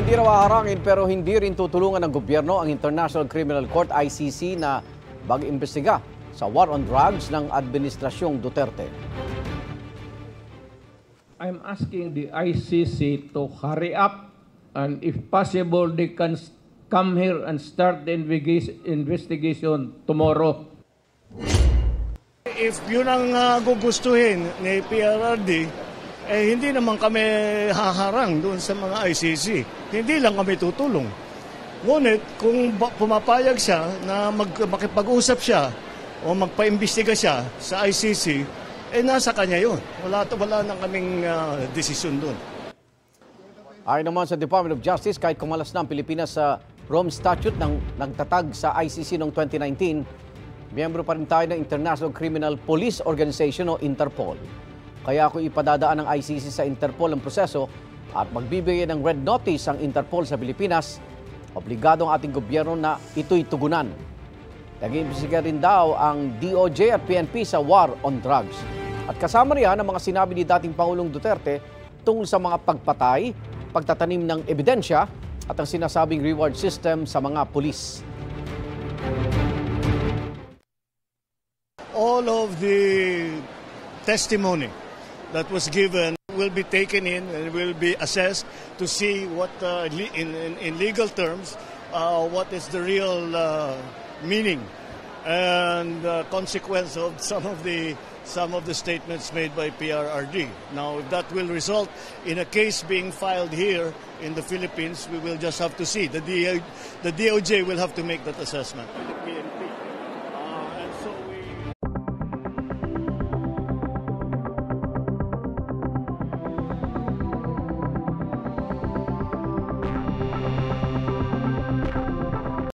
Hindi raw haharangin pero hindi rin tutulungan ng gobyerno ang International Criminal Court ICC na mag-imbestiga sa war on drugs ng Administrasyong Duterte. I'm asking the ICC to hurry up and if possible they can come here and start the investigation tomorrow. If yun ang gugustuhin ni PRRD, hindi naman kami haharang doon sa mga ICC. Hindi lang kami tutulong. Ngunit kung pumapayag siya na makipag-usap siya o magpa-imbestiga siya sa ICC, nasa kanya yun. Wala nang kaming desisyon doon. Ayon naman sa Department of Justice, kahit kumalas na ang Pilipinas sa Rome Statute ng nagtatag sa ICC noong 2019, miyembro pa rin tayo ng International Criminal Police Organization o Interpol. Kaya kung ipadadaan ng ICC sa Interpol ang proseso at magbibigay ng red notice ang Interpol sa Pilipinas, obligado ang ating gobyerno na ito'y tugunan. Nag-iimbestiga rin daw ang DOJ at PNP sa war on drugs. At kasama riyan ang mga sinabi ni dating Pangulong Duterte tungkol sa mga pagpatay, pagtatanim ng ebidensya at ang sinasabing reward system sa mga pulis. All of the testimony that was given will be taken in and will be assessed to see what, in legal terms, what is the real meaning and consequence of some of the statements made by PRRD. Now, if that will result in a case being filed here in the Philippines, we will just have to see. The DOJ will have to make that assessment.